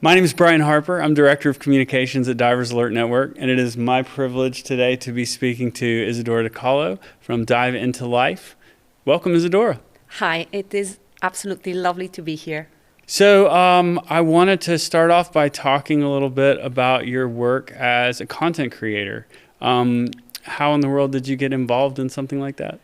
My name is Brian Harper. I'm Director of Communications at Divers Alert Network, and it is my privilege today to be speaking to Isidora Dekalo from Dive Into Life. Welcome, Isidora. Hi, it is absolutely lovely to be here. So I wanted to start off by talking a little bit about your work as a content creator. How in the world did you get involved in something like that?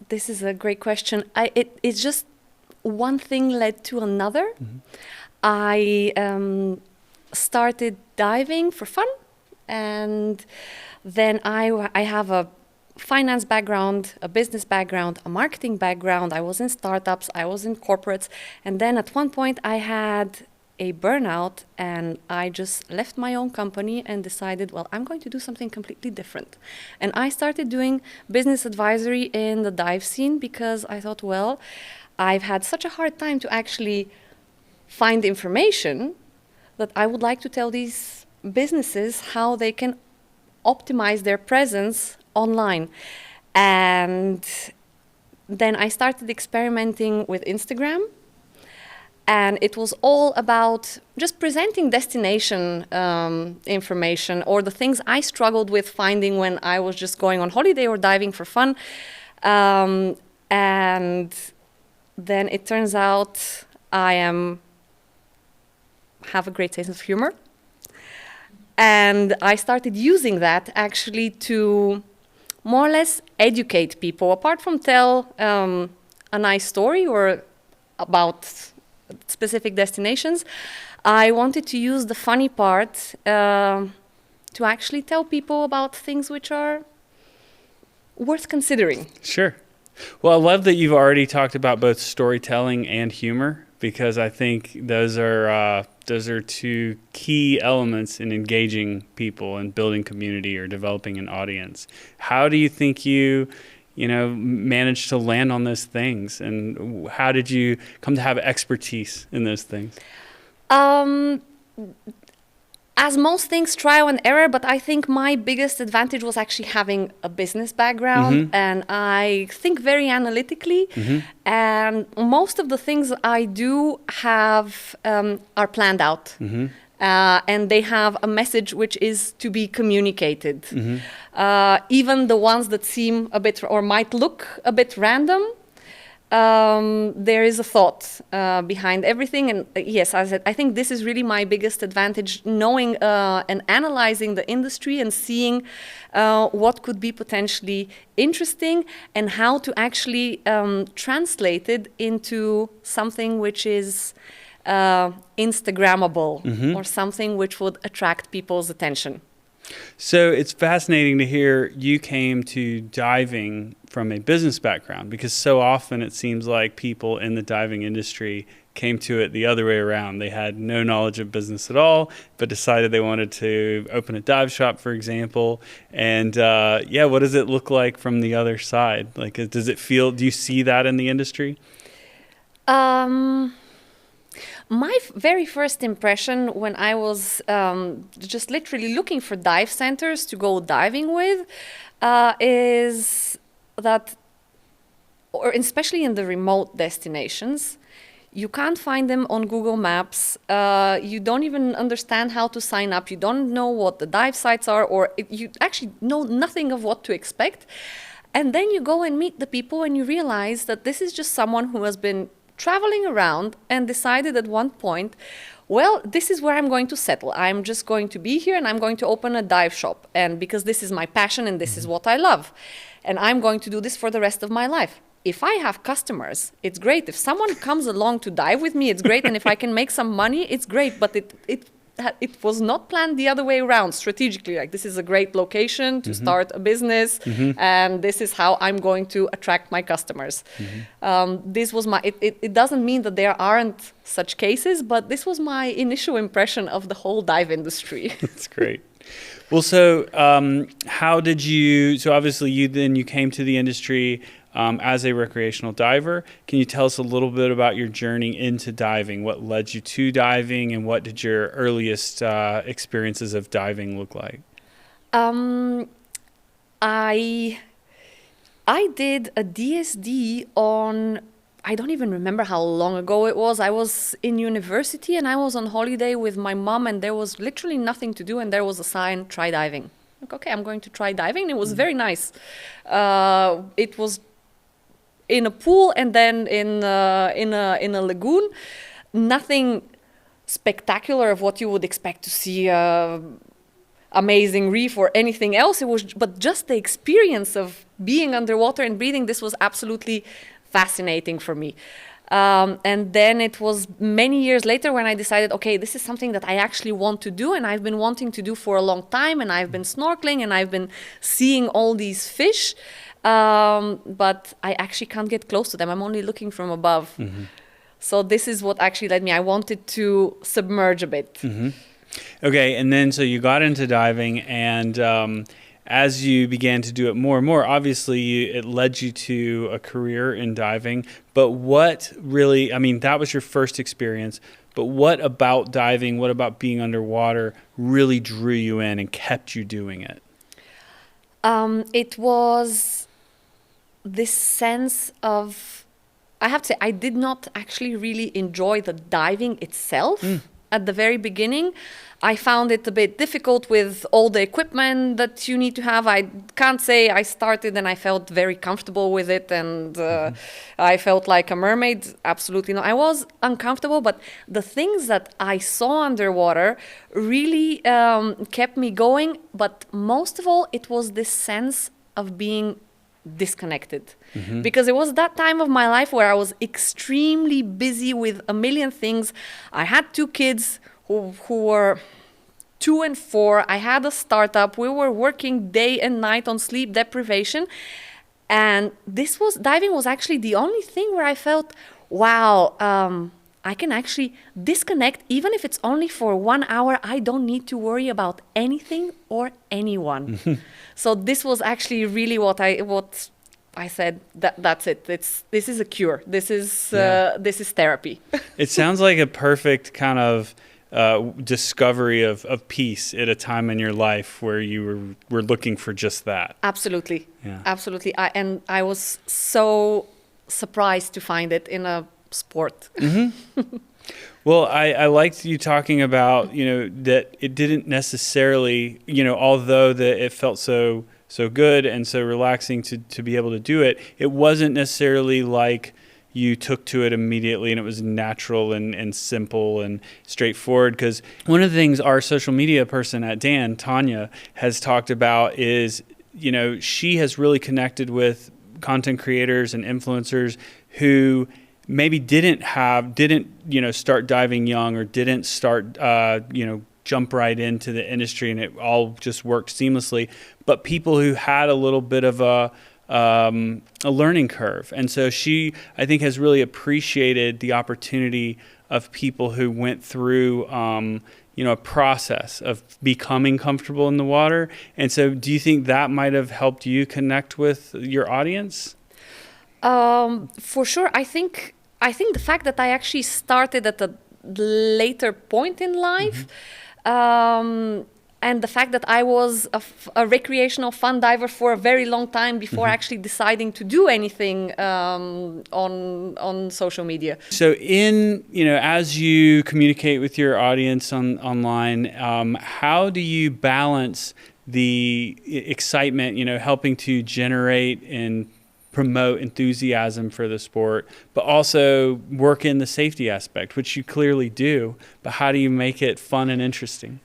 This is a great question. It's just one thing led to another. Mm-hmm. I started diving for fun, and then I have a finance background, a business background, a marketing background. I was in startups, I was in corporates, and then at one point I had a burnout and I just left my own company and decided, well, I'm going to do something completely different. And I started doing business advisory in the dive scene because I thought, well, I've had such a hard time to actually find information that I would like to tell these businesses how they can optimize their presence online. And then I started experimenting with Instagram, and it was all about just presenting destination information or the things I struggled with finding when I was just going on holiday or diving for fun. And then it turns out I have a great sense of humor. And I started using that actually to more or less educate people. Apart from tell a nice story or about specific destinations, I wanted to use the funny part to actually tell people about things which are worth considering. Sure. Well, I love that you've already talked about both storytelling and humor, because I think those are two key elements in engaging people and building community or developing an audience. How do you think you managed to land on those things, and how did you come to have expertise in those things? As most things, trial and error, but I think my biggest advantage was actually having a business background, Mm-hmm. and I think very analytically, Mm-hmm. and most of the things I do have are planned out. Mm-hmm. And they have a message which is to be communicated. Mm-hmm. Even the ones that seem a bit or might look a bit random, there is a thought behind everything. And yes, as I said, I think this is really my biggest advantage, knowing and analyzing the industry and seeing what could be potentially interesting and how to actually translate it into something which is Instagrammable, Mm-hmm. or something which would attract people's attention. So it's fascinating to hear you came to diving from a business background, because so often it seems like people in the diving industry came to it the other way around. They had no knowledge of business at all, but decided they wanted to open a dive shop, for example. And what does it look like from the other side? Like, do you see that in the industry? My very first impression when I was just literally looking for dive centers to go diving with is that, or especially in the remote destinations, you can't find them on Google Maps. You don't even understand how to sign up. You don't know what the dive sites are, or you actually know nothing of what to expect. And then you go and meet the people and you realize that this is just someone who has been traveling around and decided at one point, well, this is where I'm going to settle. I'm just going to be here and I'm going to open a dive shop. And because this is my passion and this is what I love. And I'm going to do this for the rest of my life. If I have customers, it's great. If someone comes along to dive with me, it's great. And if I can make some money, it's great. But it was not planned the other way around strategically. Like, this is a great location to Mm-hmm. start a business, Mm-hmm. and this is how I'm going to attract my customers. Mm-hmm. This was it doesn't mean that there aren't such cases, but this was my initial impression of the whole dive industry. That's great. Well, so how did you, so obviously you came to the industry as a recreational diver. Can you tell us a little bit about your journey into diving? What led you to diving, and what did your earliest experiences of diving look like? I did a DSD on I don't even remember how long ago it was. I was in university and I was on holiday with my mom, and there was literally nothing to do, and there was a sign, try diving. Like, okay, I'm going to try diving. And it was very nice. It was in a pool and then in a lagoon. Nothing spectacular of what you would expect to see, amazing reef or anything else. But just the experience of being underwater and breathing, this was absolutely fascinating for me. And then it was many years later when I decided, okay, this is something that I actually want to do, and I've been wanting to do for a long time, and I've been snorkeling and I've been seeing all these fish, but I actually can't get close to them. I'm only looking from above. So this is what actually led me. I wanted to submerge a bit. Okay, and then so you got into diving, and as you began to do it more and more, obviously it led you to a career in diving. But what really, I mean, that was your first experience, but what about diving, what about being underwater really drew you in and kept you doing it? It was this sense of, I have to say, I did not actually really enjoy the diving itself. At the very beginning, I found it a bit difficult with all the equipment that you need to have. I can't say I started and I felt very comfortable with it, and I felt like a mermaid. Absolutely not. I was uncomfortable, but the things that I saw underwater really kept me going. But most of all, it was this sense of being disconnected, because it was that time of my life where I was extremely busy with a million things. I had 2 kids who were 2 and 4. I had a startup. We were working day and night on sleep deprivation, and diving was actually the only thing where I felt, wow, I can actually disconnect, even if it's only for 1 hour. I don't need to worry about anything or anyone. So this was actually really what I said. That's it. This is a cure. This is therapy. It sounds like a perfect kind of discovery of peace at a time in your life where you were looking for just that. Absolutely. Yeah. Absolutely. I was so surprised to find it in a sport. Well, I liked you talking about, that it didn't necessarily, although that it felt so good and so relaxing to be able to do it, it wasn't necessarily like you took to it immediately and it was natural and simple and straightforward. Because one of the things our social media person at Dan, Tanya, has talked about is, she has really connected with content creators and influencers who maybe didn't start diving young, or didn't start jump right into the industry and it all just worked seamlessly, but people who had a little bit of a learning curve. And so she, I think, has really appreciated the opportunity of people who went through a process of becoming comfortable in the water. And so do you think that might have helped you connect with your audience? For sure. I think the fact that I actually started at a later point in life, and the fact that I was a recreational fun diver for a very long time before actually deciding to do anything on social media. So as you communicate with your audience online, how do you balance the excitement, helping to generate and promote enthusiasm for the sport, but also work in the safety aspect, which you clearly do, but how do you make it fun and interesting?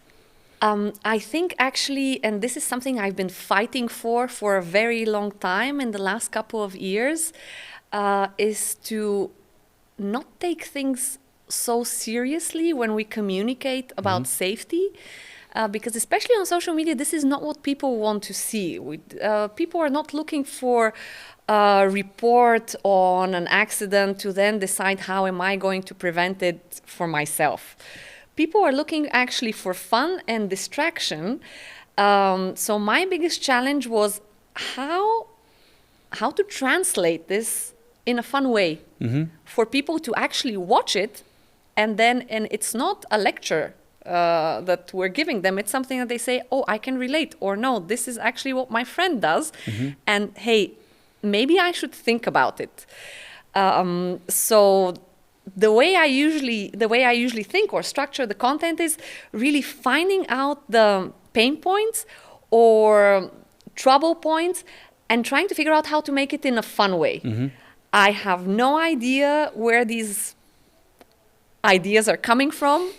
I think actually, and this is something I've been fighting for a very long time in the last couple of years, is to not take things so seriously when we communicate about safety. Because especially on social media, this is not what people want to see. People are not looking for a report on an accident to then decide how am I going to prevent it for myself. People are looking actually for fun and distraction. So my biggest challenge was how to translate this in a fun way for people to actually watch it, and it's not a lecture that we're giving them. It's something that they say, oh, I can relate, or no, this is actually what my friend does, and hey, maybe I should think about it. So the way I usually think or structure the content is really finding out the pain points or trouble points and trying to figure out how to make it in a fun way. I have no idea where these ideas are coming from.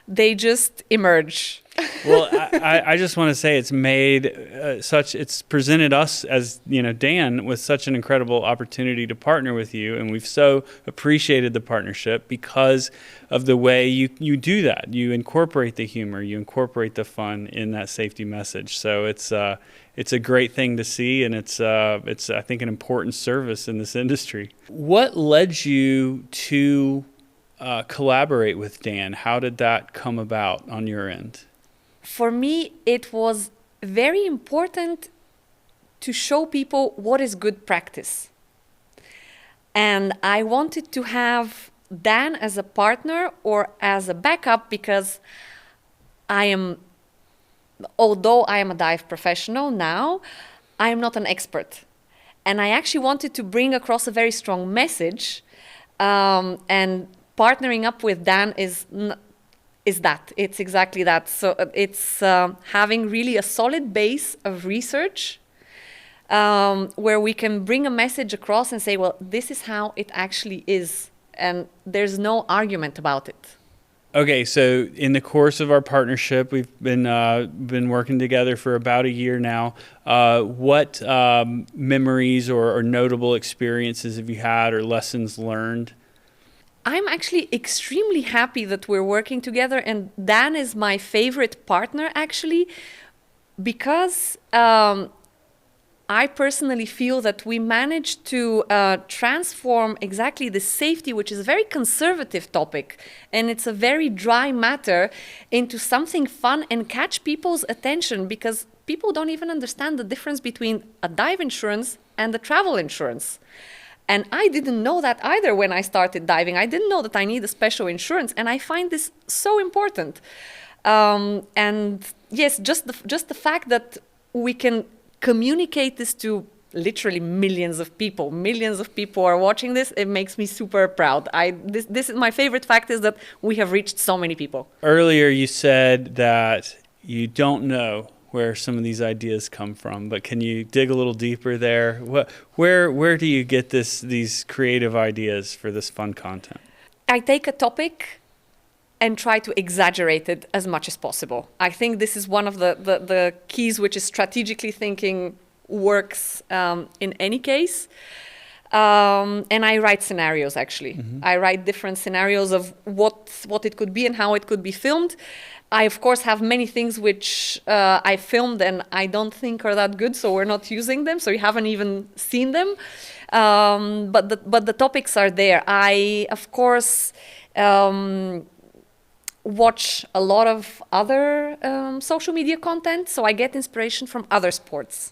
They just emerge. Well, I just want to say it's made it's presented us as, Dan, with such an incredible opportunity to partner with you. And we've so appreciated the partnership because of the way you do that. You incorporate the humor, you incorporate the fun in that safety message. So it's a great thing to see. And it's I think, an important service in this industry. What led you to collaborate with Dan? How did that come about on your end? For me, it was very important to show people what is good practice. And I wanted to have Dan as a partner or as a backup because although I am a dive professional now, I am not an expert. And I actually wanted to bring across a very strong message, and partnering up with Dan is that. It's exactly that. So it's having really a solid base of research where we can bring a message across and say, well, this is how it actually is. And there's no argument about it. Okay, so in the course of our partnership, we've been working together for about a year now. What memories or notable experiences have you had or lessons learned? I'm actually extremely happy that we're working together, and Dan is my favorite partner actually, because I personally feel that we managed to transform exactly the safety, which is a very conservative topic, and it's a very dry matter, into something fun and catch people's attention, because people don't even understand the difference between a dive insurance and a travel insurance. And I didn't know that either when I started diving. I didn't know that I need a special insurance, and I find this so important. And yes, just the fact that we can communicate this to literally millions of people. Millions of people are watching this. It makes me super proud. This is my favorite fact, is that we have reached so many people. Earlier, you said that you don't know where some of these ideas come from, but can you dig a little deeper there? Where do you get these creative ideas for this fun content? I take a topic and try to exaggerate it as much as possible. I think this is one of the keys, which is strategically thinking works in any case. And I write scenarios, actually. I write different scenarios of what it could be and how it could be filmed. I, of course, have many things which I filmed and I don't think are that good, so we're not using them, so you haven't even seen them. But the topics are there. I, of course, watch a lot of other social media content, so I get inspiration from other sports.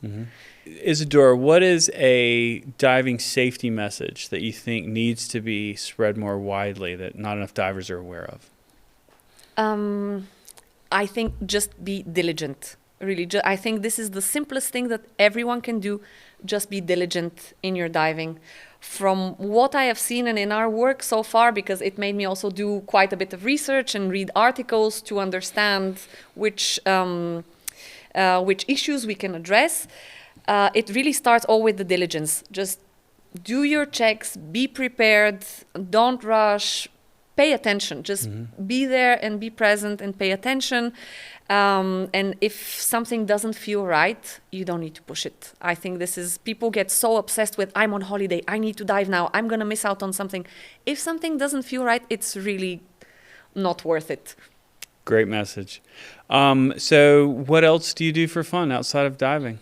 Isidora, what is a diving safety message that you think needs to be spread more widely that not enough divers are aware of? I think just be diligent. Really, I think this is the simplest thing that everyone can do. Just be diligent in your diving. From what I have seen and in our work so far, because it made me also do quite a bit of research and read articles to understand which issues we can address. It really starts all with the diligence. Just do your checks, be prepared, don't rush, pay attention. Just be there and be present and pay attention. And if something doesn't feel right, you don't need to push it. I think people get so obsessed with, I'm on holiday, I need to dive now, I'm going to miss out on something. If something doesn't feel right, it's really not worth it. Great message. So what else do you do for fun outside of diving?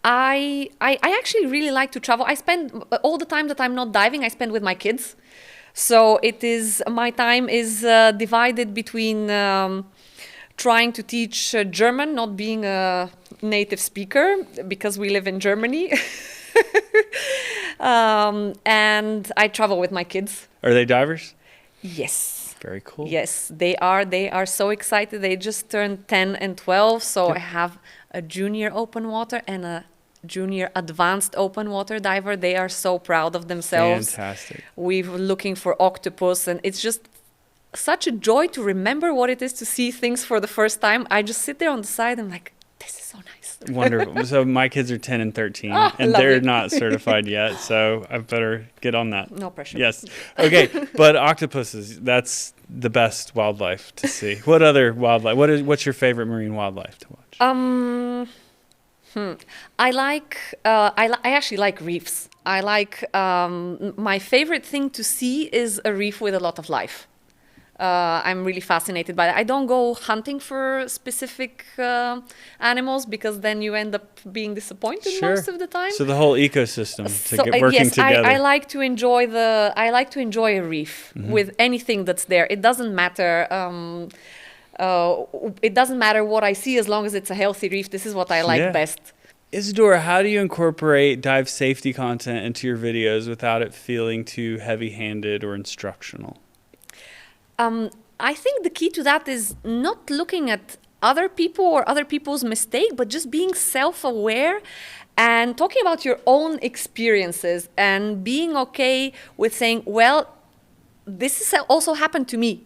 I actually really like to travel. I spend all the time that I'm not diving, I spend with my kids. So my time is divided between trying to teach German, not being a native speaker, because we live in Germany. And I travel with my kids. Are they divers? Yes. Very cool. Yes, they are. They are so excited. They just turned 10 and 12. So I have a junior open water and a junior advanced open water diver. They are so proud of themselves. Fantastic. We're looking for octopus, and it's just such a joy to remember what it is to see things for the first time. I just sit there on the side and I'm like, this is so nice. Wonderful. So my kids are 10 and 13, Oh, and lovely. they're not certified yet, so I better get on that. No pressure. Yes. Okay, but octopuses, that's the best wildlife to see. What other wildlife? What's your favorite marine wildlife to watch? I actually like reefs. I like my favorite thing to see is a reef with a lot of life. I'm really fascinated by that. I don't go hunting for specific animals because then you end up being disappointed most of the time. So the whole ecosystem working yes, together. I like to enjoy a reef with anything that's there. It doesn't matter. It doesn't matter what I see as long as it's a healthy reef. This is what I like best. Isidora, how do you incorporate dive safety content into your videos without it feeling too heavy-handed or instructional? I think the key to that is not looking at other people or other people's mistake, but just being self-aware and talking about your own experiences and being okay with saying, well, this has also happened to me.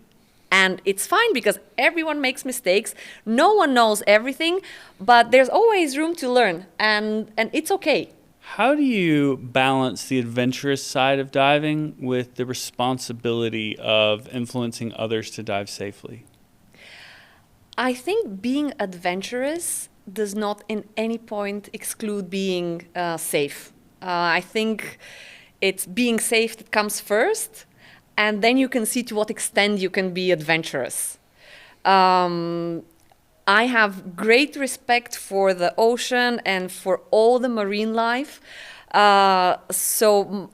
And it's fine because everyone makes mistakes. No one knows everything, but there's always room to learn, and it's okay. How do you balance the adventurous side of diving with the responsibility of influencing others to dive safely? I think being adventurous does not in any point exclude being safe. I think it's being safe that comes first, and then you can see to what extent you can be adventurous. I have great respect for the ocean and for all the marine life. So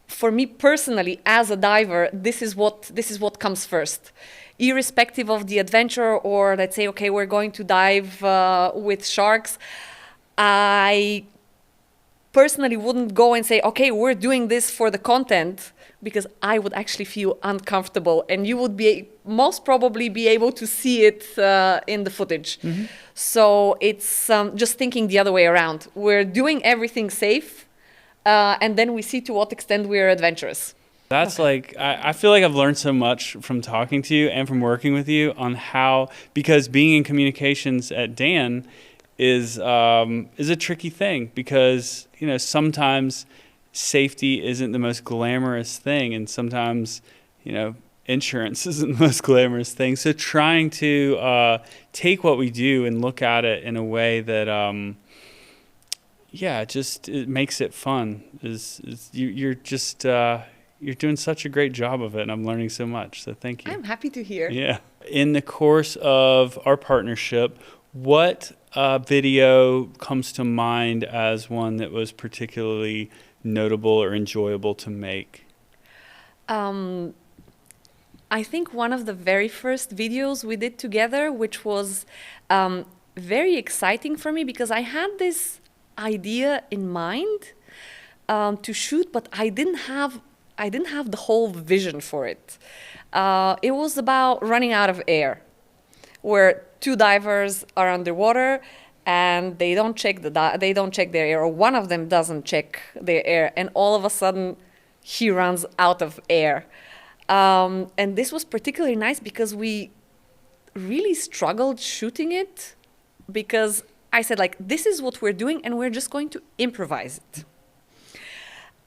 for me personally, as a diver, this is what comes first. Irrespective of the adventure, or let's say, okay, we're going to dive with sharks, I personally wouldn't go and say, okay, we're doing this for the content, because I would actually feel uncomfortable, and you would most probably be able to see it in the footage. Mm-hmm. So it's just thinking the other way around. We're doing everything safe, and then we see to what extent we're adventurous. That's like, I feel like I've learned so much from talking to you and from working with you on how, because being in communications at Dan is a tricky thing, because, you know, sometimes safety isn't the most glamorous thing, and sometimes, you know, insurance isn't the most glamorous thing. So trying to take what we do and look at it in a way that, it makes it fun. You're doing such a great job of it, and I'm learning so much. So thank you. I'm happy to hear. Yeah. In the course of our partnership, what video comes to mind as one that was particularly notable or enjoyable to make? I think one of the very first videos we did together, which was very exciting for me, because I had this idea in mind to shoot, but I didn't have the whole vision for it. It was about running out of air, where two divers are underwater and they don't check their air, or one of them doesn't check their air, and all of a sudden he runs out of air. And this was particularly nice because we really struggled shooting it, because I said, like, this is what we're doing and we're just going to improvise it.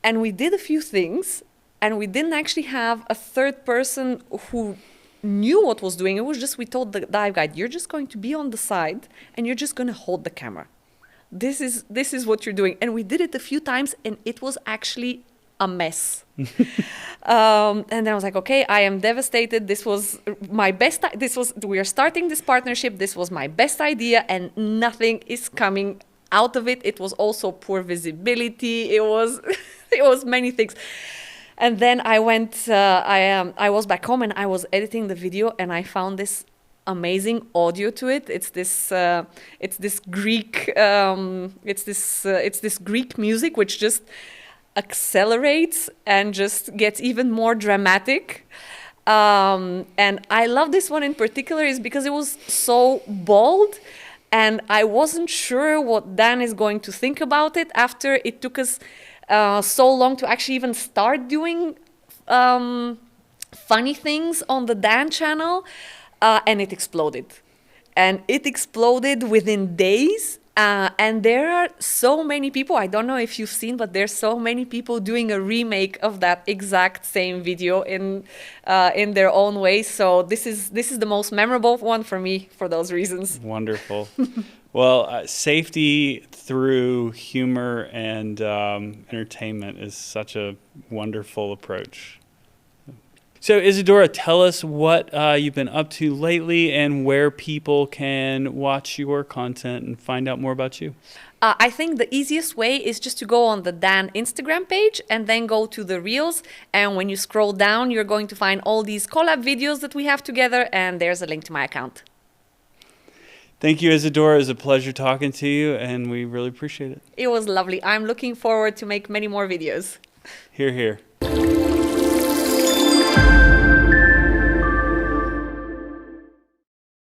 And we did a few things, and we didn't actually have a third person who knew what was doing. It was just, we told the dive guide, you're just going to be on the side and you're just going to hold the camera. This is what you're doing. And we did it a few times, and it was actually a mess. And then I was like, okay, I am devastated. This was my best. We are starting this partnership. This was my best idea, and nothing is coming out of it. It was also poor visibility. It was many things. And then I went. I was back home and I was editing the video, and I found this amazing audio to it. It's this Greek. It's this Greek music which just accelerates and just gets even more dramatic. And I love this one in particular is because it was so bold, And I wasn't sure what Dan is going to think about it after it took us so long to actually even start doing funny things on the Dan channel, and it exploded. And it exploded within days. And there are so many people, I don't know if you've seen, but there's so many people doing a remake of that exact same video in their own way. So this is the most memorable one for me for those reasons. Wonderful. Well, safety through humor and entertainment is such a wonderful approach. So Isidora, tell us what you've been up to lately and where people can watch your content and find out more about you. I think the easiest way is just to go on the Dan Instagram page and then go to the Reels. And when you scroll down, you're going to find all these collab videos that we have together, and there's a link to my account. Thank you, Isidora. It was a pleasure talking to you, and we really appreciate it. It was lovely. I'm looking forward to make many more videos. Hear, hear.